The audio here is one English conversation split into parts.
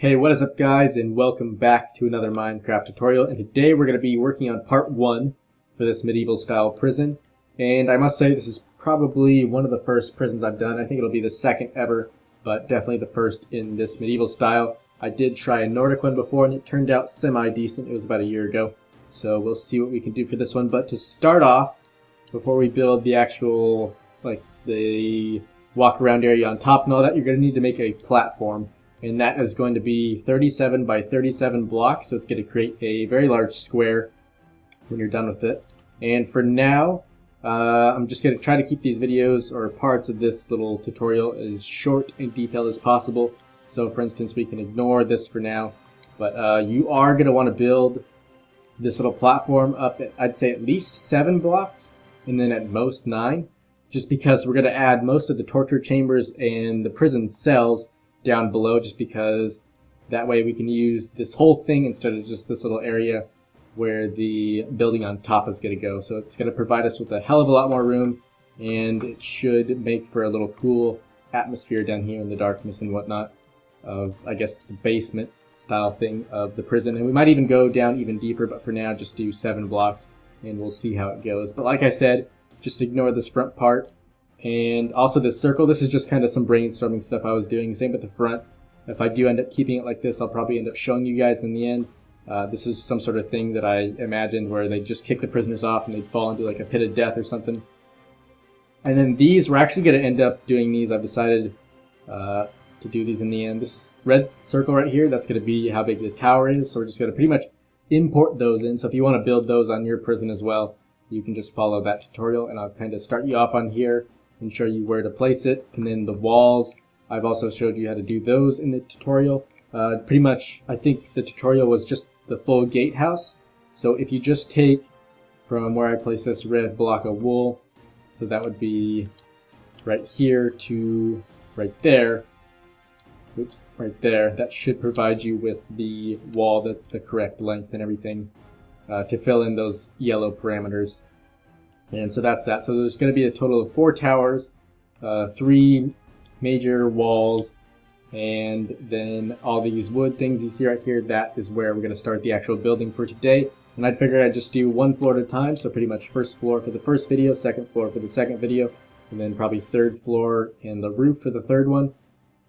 Hey, what is up guys, and welcome back to another Minecraft tutorial. And today we're going to be working on part 1 for this medieval style prison. And I must say this is probably one of the first prisons I've done. I think it'll be the second ever, but definitely the first in this medieval style. I did try a Nordic one before and it turned out semi-decent. It was about a year ago. So we'll see what we can do for this one. But to start off, before we build the actual, the walk around area on top and all that, you're going to need to make a platform. And that is going to be 37 by 37 blocks, so it's going to create a very large square when you're done with it. And for now, I'm just going to try to keep these videos or parts of this little tutorial as short and detailed as possible. So for instance, we can ignore this for now, but you are going to want to build this little platform up at, I'd say, at least 7 blocks, and then at most 9, just because we're going to add most of the torture chambers and the prison cells down below, just because that way we can use this whole thing instead of just this little area where the building on top is going to go. So it's going to provide us with a hell of a lot more room, and it should make for a little cool atmosphere down here in the darkness and whatnot of, I guess, the basement style thing of the prison. And we might even go down even deeper, but for now just do 7 blocks and we'll see how it goes. But like I said, just ignore this front part. And also this circle, this is just kind of some brainstorming stuff I was doing. Same with the front. If I do end up keeping it like this, I'll probably end up showing you guys in the end. This is some sort of thing that I imagined where they just kick the prisoners off and they'd fall into like a pit of death or something. And then these, we're actually going to end up doing these. I've decided to do these in the end. This red circle right here, that's going to be how big the tower is. So we're just going to pretty much import those in. So if you want to build those on your prison as well, you can just follow that tutorial, and I'll kind of start you off on here and show you where to place it. And then the walls, I've also showed you how to do those in the tutorial. Pretty much, I think the tutorial was just the full gatehouse. So if you just take from where I place this red block of wool, so that would be right here to right there, oops, right there, that should provide you with the wall that's the correct length and everything to fill in those yellow parameters. And so that's that. So there's going to be a total of 4 towers, 3 major walls, and then all these wood things you see right here. That is where we're going to start the actual building for today. And I figured I'd just do 1 floor at a time. So pretty much first floor for the first video, second floor for the second video, and then probably third floor and the roof for the third one.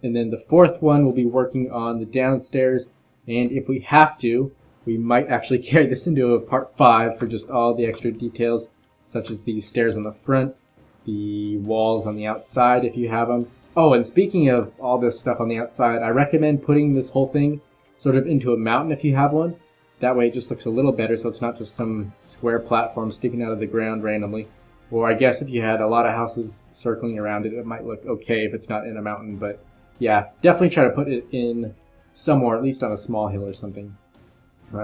And then the fourth one will be working on the downstairs. And if we have to, we might actually carry this into a part 5 for just all the extra details, such as the stairs on the front, the walls on the outside if you have them. Oh, and speaking of all this stuff on the outside, I recommend putting this whole thing sort of into a mountain if you have one. That way it just looks a little better, so it's not just some square platform sticking out of the ground randomly. Or I guess if you had a lot of houses circling around it, it might look okay if it's not in a mountain. But yeah, definitely try to put it in somewhere, at least on a small hill or something.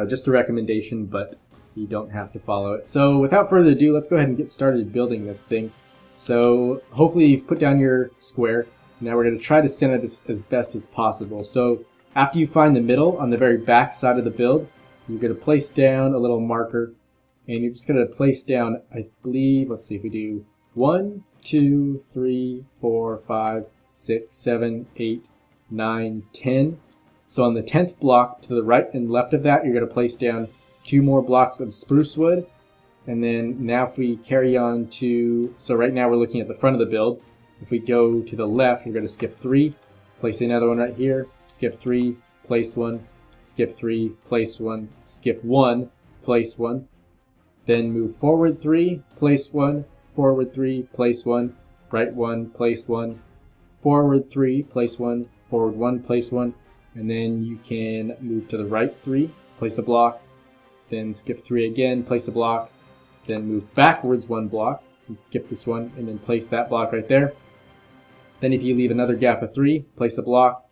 Just a recommendation, but you don't have to follow it. So without further ado, let's go ahead and get started building this thing. So hopefully you've put down your square. Now we're going to try to center this as best as possible. So after you find the middle on the very back side of the build, you're going to place down a little marker, and you're just going to place down, I believe, let's see if we do 1, 2, 3, 4, 5, 6, 7, 8, 9, 10. So on the 10th block to the right and left of that, you're going to place down 2 more blocks of spruce wood. And then now if we carry on to, so right now we're looking at the front of the build. If we go to the left, we're going to skip 3, place another one right here, skip 3, place 1, skip 3, place 1, skip 1, place 1. Then move forward 3, place 1, forward 3, place 1, right 1, place 1, forward 3, place 1, forward 1, place 1. And then you can move to the right 3, place a block, then skip 3 again, place a block, then move backwards 1 block, and skip this one, and then place that block right there. Then if you leave another gap of 3, place a block.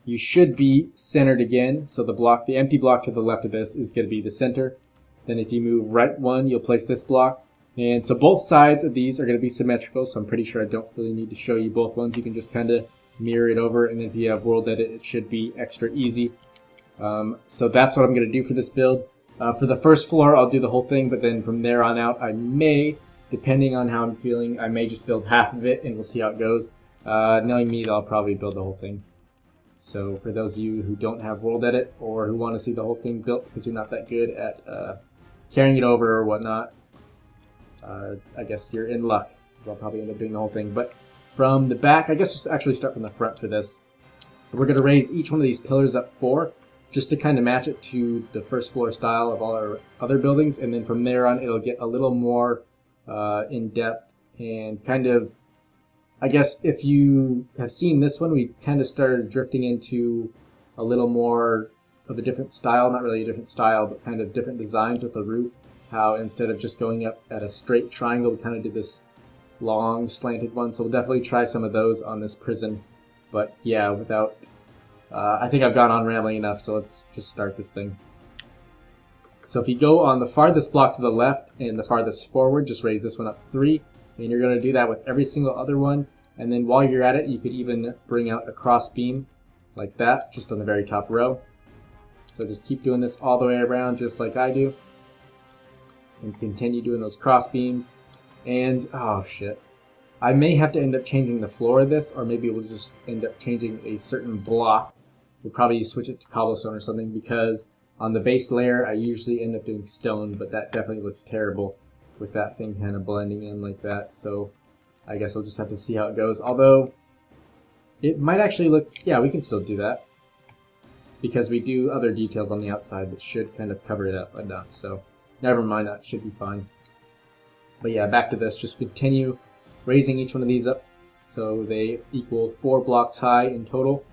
You should be centered again, so the empty block to the left of this is going to be the center. Then if you move right 1, you'll place this block. And so both sides of these are going to be symmetrical, so I'm pretty sure I don't really need to show you both ones. You can just kind of mirror it over, and if you have world edit, it should be extra easy. So that's what I'm going to do for this build. For the first floor, I'll do the whole thing, but then from there on out, I may, depending on how I'm feeling, I may just build half of it, and we'll see how it goes. Knowing me, I'll probably build the whole thing. So for those of you who don't have World Edit or who want to see the whole thing built because you're not that good at carrying it over or whatnot, I guess you're in luck, because I'll probably end up doing the whole thing. But from the back, I guess we'll actually start from the front for this. We're going to raise each one of these pillars up 4, just to kind of match it to the first floor style of all our other buildings, and then from there on it'll get a little more in depth and kind of, I guess if you have seen this one, we kind of started drifting into a little more of a different style, not really a different style, but kind of different designs with the roof. How instead of just going up at a straight triangle, we kind of did this long slanted one. So we'll definitely try some of those on this prison. But yeah, without, I think I've gone on rambling enough, so let's just start this thing. So if you go on the farthest block to the left and the farthest forward, just raise this one up 3. And you're going to do that with every single other one. And then while you're at it, you could even bring out a cross beam like that, just on the very top row. So just keep doing this all the way around, just like I do. And continue doing those cross beams. And, oh shit. I may have to end up changing the floor of this, or maybe we'll just end up changing a certain block. We'll probably switch it to cobblestone or something, because on the base layer, I usually end up doing stone, but that definitely looks terrible with that thing kind of blending in like that. So I guess we'll just have to see how it goes. Although it might actually look, yeah, we can still do that, because we do other details on the outside that should kind of cover it up enough. So never mind, that should be fine. But yeah, back to this. Just continue raising each one of these up so they equal 4 blocks high in total.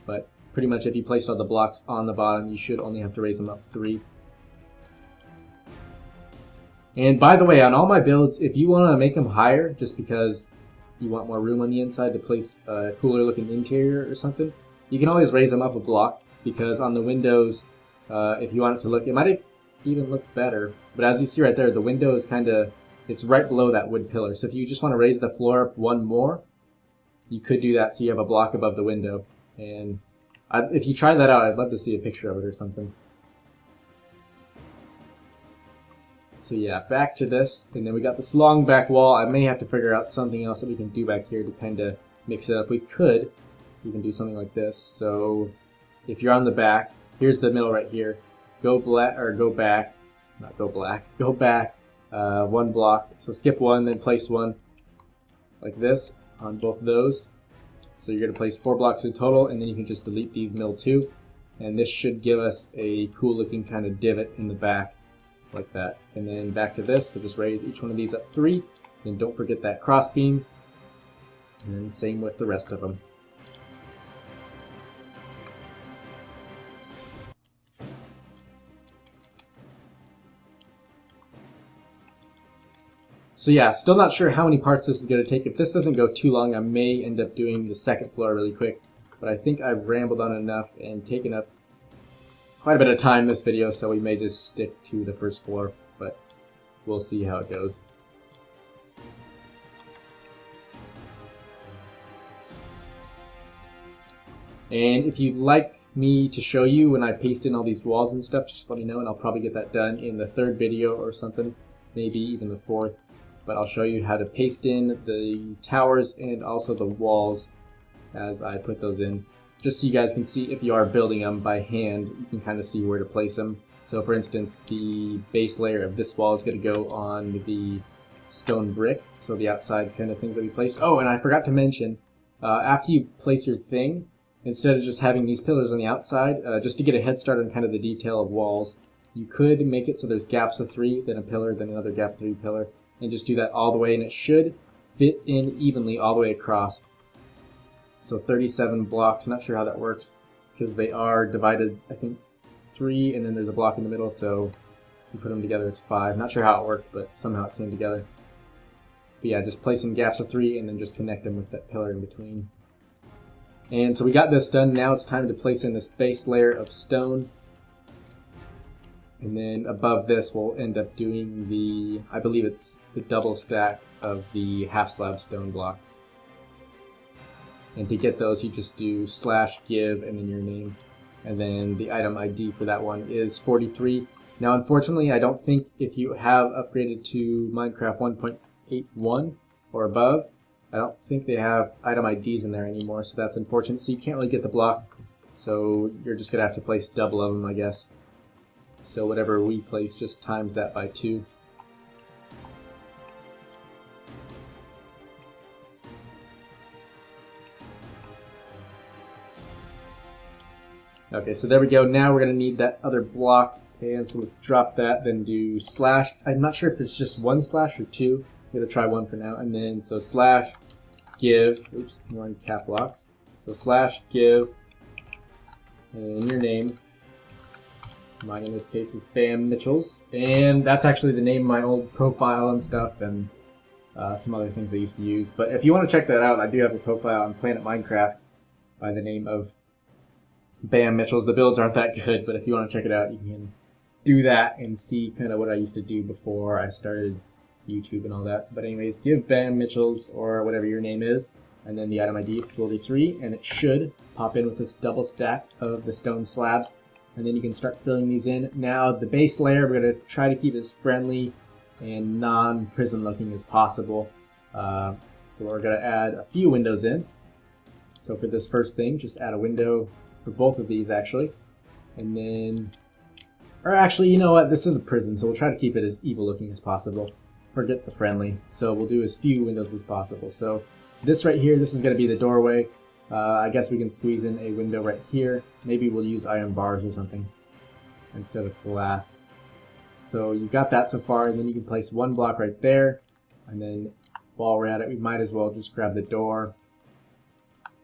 But pretty much if you placed all the blocks on the bottom, you should only have to raise them up 3. And by the way, on all my builds, if you want to make them higher just because you want more room on the inside to place a cooler looking interior or something, you can always raise them up a block, because on the windows, if you want it to look, it might even look better. But as you see right there, the window is kind of, it's right below that wood pillar. So if you just want to raise the floor up 1 more, you could do that so you have a block above the window. And if you try that out, I'd love to see a picture of it or something. So yeah, back to this, and then we got this long back wall. I may have to figure out something else that we can do back here to kind of mix it up. We could even do something like this. So if you're on the back, here's the middle right here. Go black, or go back, not go black, go back 1 block. So skip 1, then place 1 like this on both of those. So you're going to place 4 blocks in total, and then you can just delete these middle 2. And this should give us a cool looking kind of divot in the back, like that. And then back to this, so just raise each one of these up 3, and don't forget that cross beam, and then same with the rest of them. So yeah, still not sure how many parts this is going to take. If this doesn't go too long, I may end up doing the second floor really quick, but I think I've rambled on enough and taken up quite a bit of time in this video, so we may just stick to the first floor, but we'll see how it goes. And if you'd like me to show you when I paste in all these walls and stuff, just let me know, and I'll probably get that done in the 3rd video or something, maybe even the 4th. But I'll show you how to paste in the towers and also the walls as I put those in, just so you guys can see if you are building them by hand, you can kind of see where to place them. So for instance, the base layer of this wall is going to go on the stone brick, so the outside kind of things that we placed. Oh, and I forgot to mention, after you place your thing, instead of just having these pillars on the outside, just to get a head start on kind of the detail of walls, you could make it so there's gaps of 3, then a pillar, then another gap of 3 pillar, and just do that all the way, and it should fit in evenly all the way across. So 37 blocks, not sure how that works, because they are divided, I think, 3, and then there's a block in the middle, so if you put them together it's 5. Not sure how it worked, but somehow it came together. But yeah, just place in gaps of 3, and then just connect them with that pillar in between. And so we got this done. Now it's time to place in this base layer of stone. And then above this we'll end up doing the, I believe it's the double stack of the half slab stone blocks. And to get those you just do /give and then your name. And then the item ID for that one is 43. Now unfortunately I don't think if you have upgraded to Minecraft 1.81 or above, I don't think they have item IDs in there anymore, so that's unfortunate. So you can't really get the block So you're just gonna have to place double of them, I guess. So whatever we place, just times that by 2. Okay, so there we go. Now we're going to need that other block, and so let's drop that, then do slash. I'm not sure if it's just 1 slash or 2. I'm going to try 1 for now, and then so slash give, oops, we're on cap locks. So slash give, and your name. Mine in this case is Bam Mitchells, and that's actually the name of my old profile and stuff, and some other things I used to use. But if you want to check that out, I do have a profile on Planet Minecraft by the name of Bam Mitchells. The builds aren't that good, but if you want to check it out, you can do that and see kind of what I used to do before I started YouTube and all that. But anyways, give Bam Mitchells, or whatever your name is, and then the item ID 43, and it should pop in with this double stack of the stone slabs, and then you can start filling these in. Now the base layer, we're going to try to keep as friendly and non-prison looking as possible. So we're going to add a few windows in. So for this first thing, just add a window for both of these actually, and then, or actually, you know what, this is a prison, so we'll try to keep it as evil looking as possible. Forget the friendly, so we'll do as few windows as possible. So this right here, this is going to be the doorway. I guess we can squeeze in a window right here. Maybe we'll use iron bars or something instead of glass. So you've got that so far, and then you can place 1 block right there, and then while we're at it, we might as well just grab the door.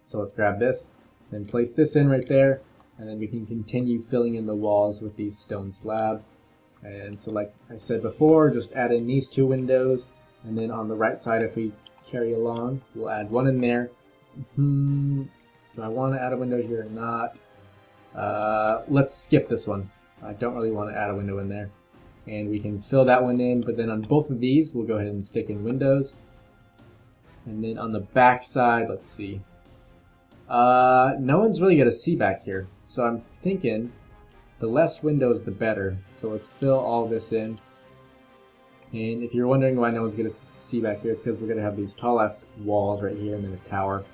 So let's grab this, then place this in right there, and then we can continue filling in the walls with these stone slabs. And so like I said before, just add in these 2 windows, and then on the right side, if we carry along, we'll add 1 in there. Do I want to add a window here or not? Let's skip this one. I don't really want to add a window in there. And we can fill that one in, but then on both of these, we'll go ahead and stick in windows. And then on the back side, let's see. No one's really going to see back here, so I'm thinking the less windows the better. So let's fill all this in. And if you're wondering why no one's going to see back here, it's because we're going to have these tall ass walls right here and then a tower.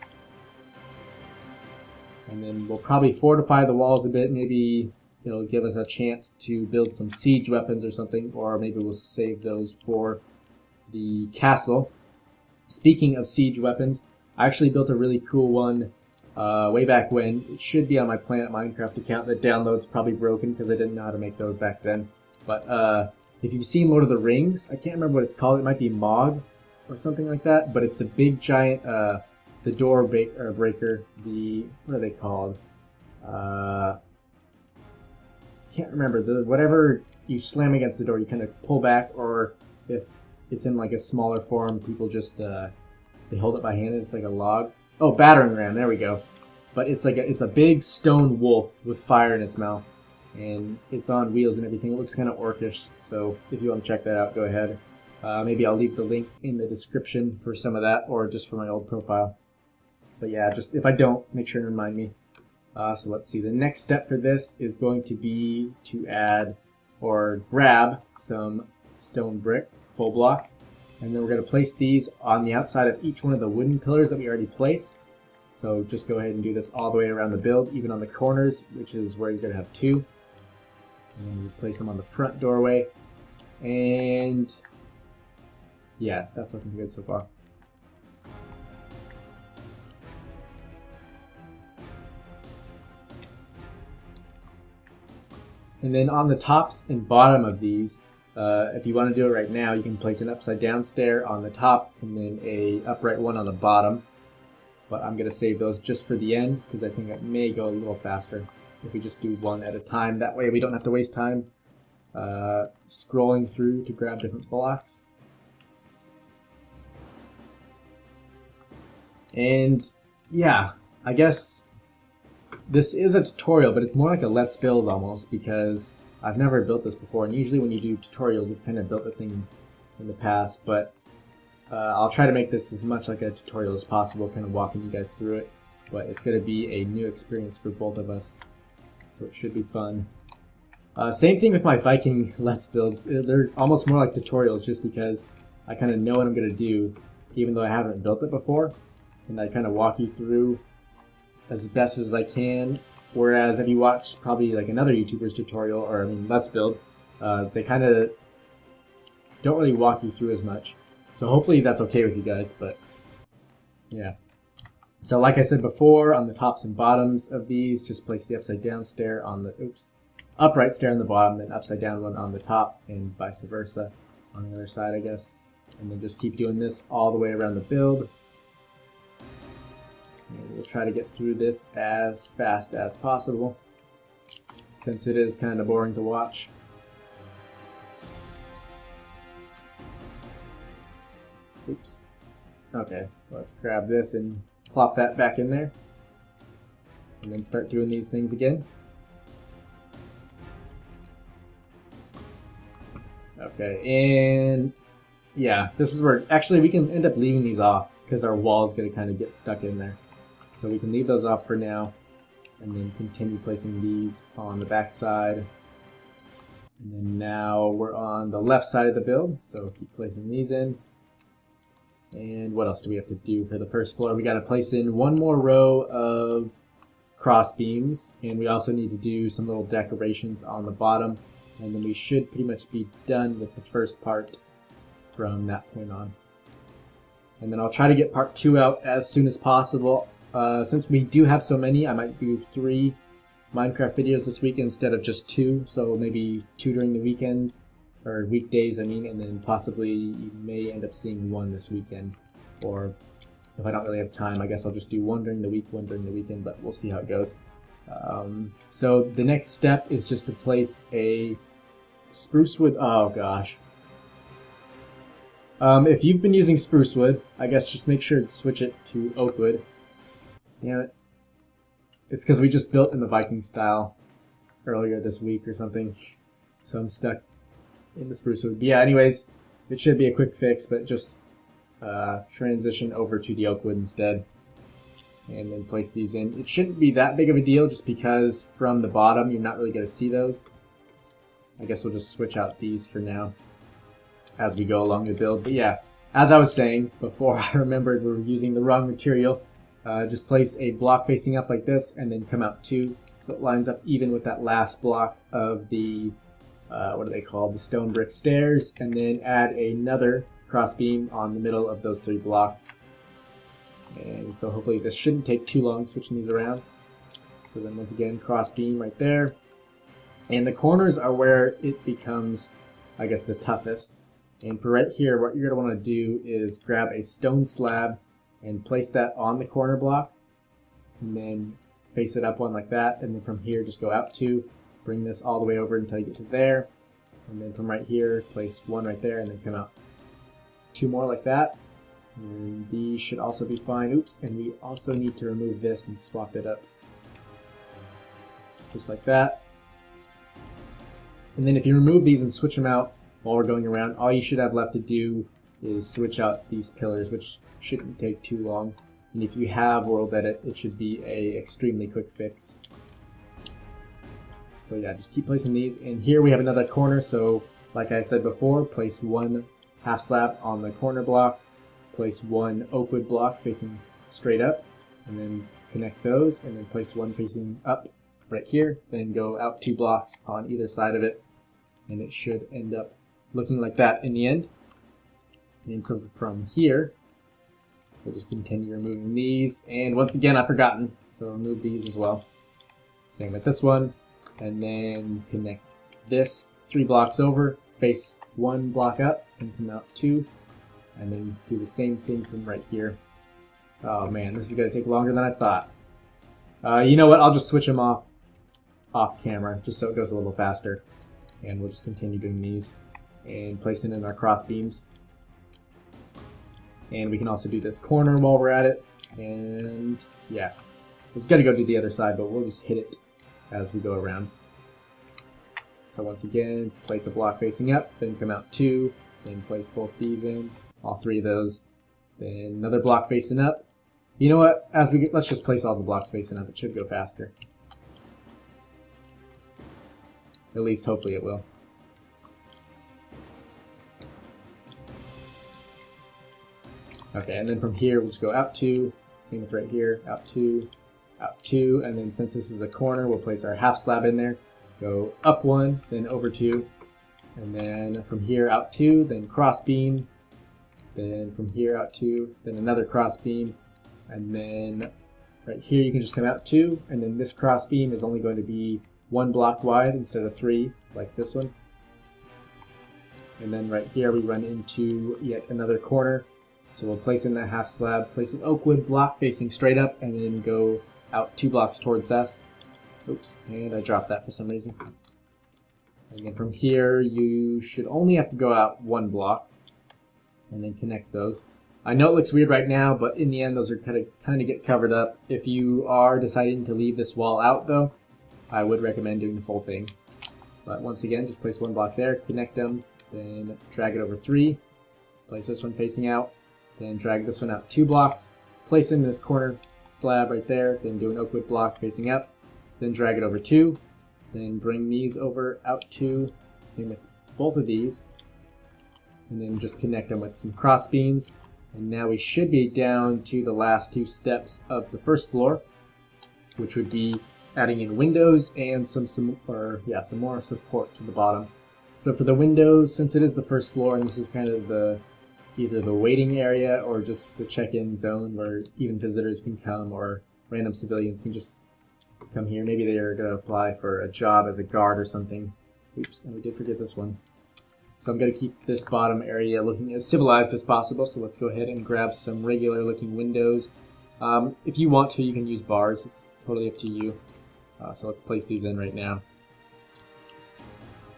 And then we'll probably fortify the walls a bit. Maybe it'll give us a chance to build some siege weapons or something, or maybe we'll save those for the castle. Speaking of siege weapons, I actually built a really cool one way back when. It should be on my Planet Minecraft account. The download's probably broken because I didn't know how to make those back then. But if you've seen Lord of the Rings, I can't remember what it's called. It might be Mog or something like that. But it's the big giant, the door breaker. The, what are they called? Can't remember. The whatever you slam against the door, you kind of pull back, or if it's in like a smaller form, people just they hold it by hand. It's like a log. Oh, battering ram. There we go. But it's like it's a big stone wolf with fire in its mouth, and it's on wheels and everything. It looks kind of orcish. So if you want to check that out, go ahead. Maybe I'll leave the link in the description for some of that, or just for my old profile. But yeah, just if I don't, make sure to remind me. So let's see. The next step for this is going to be to add or grab some stone brick, full blocks, and then we're going to place these on the outside of each one of the wooden pillars that we already placed. So just go ahead and do this all the way around the build, even on the corners, which is where you're going to have 2. And then you place them on the front doorway. And yeah, that's looking good so far. And then on the tops and bottom of these, if you want to do it right now, you can place an upside down stair on the top and then a upright one on the bottom. But I'm going to save those just for the end because I think it may go a little faster if we just do one at a time. That way we don't have to waste time scrolling through to grab different blocks. And yeah, I guess this is a tutorial, but it's more like a let's build almost, because I've never built this before, and usually when you do tutorials you've kind of built the thing in the past, but I'll try to make this as much like a tutorial as possible, kind of walking you guys through it, but it's going to be a new experience for both of us, so it should be fun. Same thing with my Viking let's builds. They're almost more like tutorials just because I kind of know what I'm going to do, even though I haven't built it before, and I kind of walk you through as best as I can Whereas if you watch probably like another YouTuber's tutorial, or I mean Let's Build, they kind of don't really walk you through as much. So hopefully that's okay with you guys, but yeah. So like I said before, on the tops and bottoms of these, just place the upside down stair on the, upright stair on the bottom, then upside down one on the top, and vice versa on the other side, I guess. And then just keep doing this all the way around the build. And we'll try to get through this as fast as possible, since it is kind of boring to watch. Oops. Okay, let's grab this and plop that back in there. And then start doing these things again. Okay, and yeah, this is where actually we can end up leaving these off because our wall is going to kind of get stuck in there. So we can leave those off for now and then continue placing these on the back side. And then now we're on the left side of the build, so keep placing these in. And what else do we have to do for the first floor? We got to place in one more row of cross beams, and we also need to do some little decorations on the bottom, and then we should pretty much be done with the first part from that point on. And then I'll try to get part 2 out as soon as possible. Since we do have so many, I might do 3 Minecraft videos this week instead of just 2, so maybe 2 during the weekends, or weekdays I mean, and then possibly you may end up seeing 1 this weekend, or if I don't really have time, I guess I'll just do 1 during the week, 1 during the weekend, but we'll see how it goes. So the next step is just to place a spruce wood. Oh gosh. If you've been using spruce wood, I guess just make sure to switch it to oak wood. Damn it. It's because we just built in the Viking style earlier this week or something, so I'm stuck in the spruce wood. But yeah, anyways, it should be a quick fix, but just transition over to the oak wood instead, and then place these in. It shouldn't be that big of a deal just because from the bottom you're not really going to see those. I guess we'll just switch out these for now as we go along the build. But yeah, as I was saying before, I remembered we were using the wrong material. Just place a block facing up like this and then come out 2 so it lines up even with that last block of the what are they called, the stone brick stairs, and then add another cross beam on the middle of those 3 blocks. And so hopefully this shouldn't take too long switching these around. So then once again, cross beam right there. And the corners are where it becomes, I guess, the toughest. And for right here, what you're going to want to do is grab a stone slab and place that on the corner block, and then face it up 1 like that, and then from here just go out 2, bring this all the way over until you get to there, and then from right here place 1 right there, and then come out 2 more like that. And these should also be fine. Oops, and we also need to remove this and swap it up just like that. And then if you remove these and switch them out while we're going around, all you should have left to do is switch out these pillars, which shouldn't take too long. And if you have World Edit, it should be a extremely quick fix. So yeah, just keep placing these. And here we have another corner, so like I said before, place 1 half slab on the corner block, place 1 oak wood block facing straight up, and then connect those, and then place 1 facing up right here, then go out 2 blocks on either side of it, and it should end up looking like that in the end. And so from here, we'll just continue removing these. And once again, I've forgotten, so remove these as well. Same with this one. And then connect this 3 blocks over, face 1 block up, and come out 2. And then do the same thing from right here. Oh man, this is going to take longer than I thought. You know what, I'll just switch them off camera, just so it goes a little faster. And we'll just continue doing these and placing in our cross beams. And we can also do this corner while we're at it. And yeah, it's got to go do the other side, but we'll just hit it as we go around. So once again, place a block facing up, then come out 2, then place both these in, all 3 of those. Then another block facing up. You know what? Let's just place all the blocks facing up. It should go faster. At least, hopefully, it will. Okay, and then from here, we'll just go out 2. Same with right here, out 2. out 2, and then since this is a corner, we'll place our half slab in there. Go up 1, then over 2, and then from here out 2, then cross beam, then from here out 2, then another cross beam, and then right here you can just come out 2, and then this cross beam is only going to be 1 block wide instead of 3, like this one. And then right here we run into yet another corner. So we'll place in that half slab, place an oak wood block facing straight up, and then go out 2 blocks towards us. Oops, and I dropped that for some reason. And then from here you should only have to go out 1 block, and then connect those. I know it looks weird right now, but in the end those are kind of get covered up. If you are deciding to leave this wall out though, I would recommend doing the full thing. But once again, just place 1 block there, connect them, then drag it over 3, place this one facing out, then drag this one out 2 blocks, place in this corner slab right there, then do an oak wood block facing up, then drag it over 2, then bring these over out 2, same with both of these, and then just connect them with some cross beams. And now we should be down to the last 2 steps of the first floor, which would be adding in windows and some more support to the bottom. So for the windows, since it is the first floor and this is kind of either the waiting area or just the check-in zone where even visitors can come or random civilians can just come here. Maybe they're going to apply for a job as a guard or something. Oops, and we did forget this one. So I'm going to keep this bottom area looking as civilized as possible, so let's go ahead and grab some regular looking windows. If you want to, you can use bars. It's totally up to you. So let's place these in right now.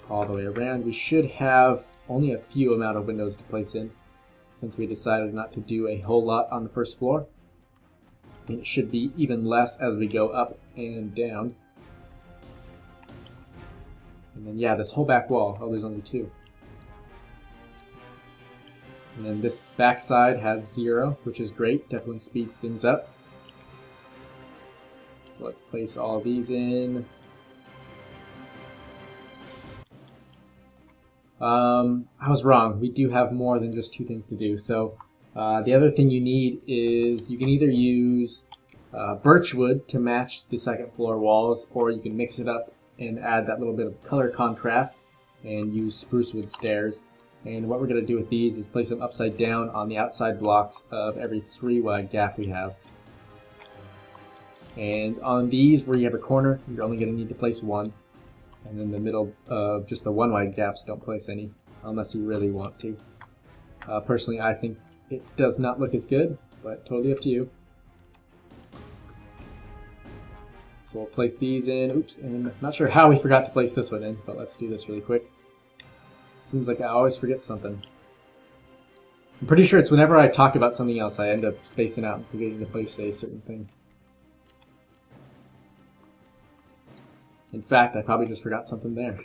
All the way around. We should have only a few amount of windows to place in, since we decided not to do a whole lot on the first floor. And it should be even less as we go up and down. And then yeah, this whole back wall, oh there's only 2. And then this back side has 0, which is great, definitely speeds things up. So let's place all these in. I was wrong. We do have more than just 2 things to do. So the other thing you need is you can either use birch wood to match the second floor walls, or you can mix it up and add that little bit of color contrast and use spruce wood stairs. And what we're going to do with these is place them upside down on the outside blocks of every 3 wide gap we have. And on these where you have a corner, you're only going to need to place 1. And in the middle of just the 1 wide gaps, don't place any, unless you really want to. Personally, I think it does not look as good, but totally up to you. So we'll place these in. Oops, and I'm not sure how we forgot to place this one in, but let's do this really quick. Seems like I always forget something. I'm pretty sure it's whenever I talk about something else, I end up spacing out and forgetting to place a certain thing. In fact, I probably just forgot something there.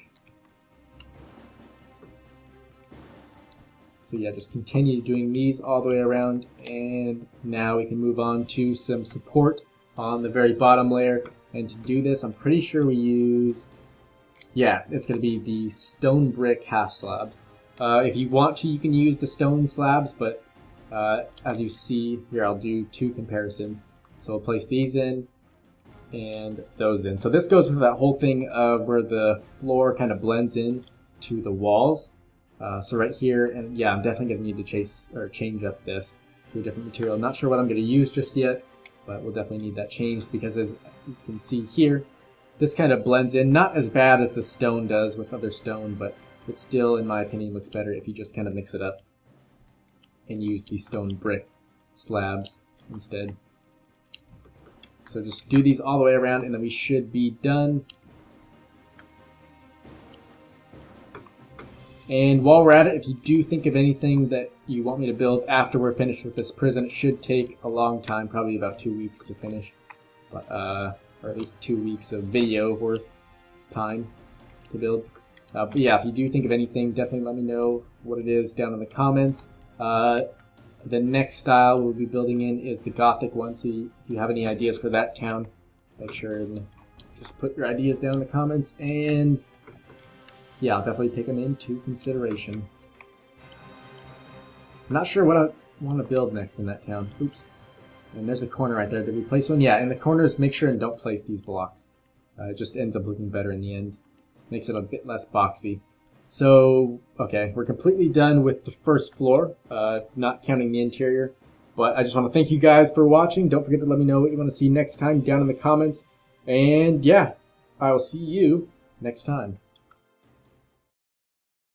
So yeah, just continue doing these all the way around, and now we can move on to some support on the very bottom layer. And to do this, I'm pretty sure we use, yeah, it's going to be the stone brick half slabs. If you want to, you can use the stone slabs, but as you see here, I'll do 2 comparisons. So I'll place these in and those in. So this goes with that whole thing of where the floor kind of blends in to the walls. So right here, and yeah, I'm definitely going to need to change up this to a different material. I'm not sure what I'm going to use just yet, but we'll definitely need that changed because as you can see here, this kind of blends in, not as bad as the stone does with other stone, but it still, in my opinion, looks better if you just kind of mix it up and use the stone brick slabs instead. So just do these all the way around and then we should be done. And while we're at it, if you do think of anything that you want me to build after we're finished with this prison, it should take a long time, probably about 2 weeks to finish, but, or at least 2 weeks of video worth time to build. But yeah, if you do think of anything, definitely let me know what it is down in the comments. The next style we'll be building in is the Gothic one, so if you have any ideas for that town, make sure and just put your ideas down in the comments, and yeah, I'll definitely take them into consideration. I'm not sure what I want to build next in that town. Oops. And there's a corner right there. Did we place one? Yeah, in the corners, make sure and don't place these blocks. It just ends up looking better in the end. Makes it a bit less boxy. So, okay, we're completely done with the first floor, not counting the interior. But I just want to thank you guys for watching. Don't forget to let me know what you want to see next time down in the comments. And yeah, I will see you next time.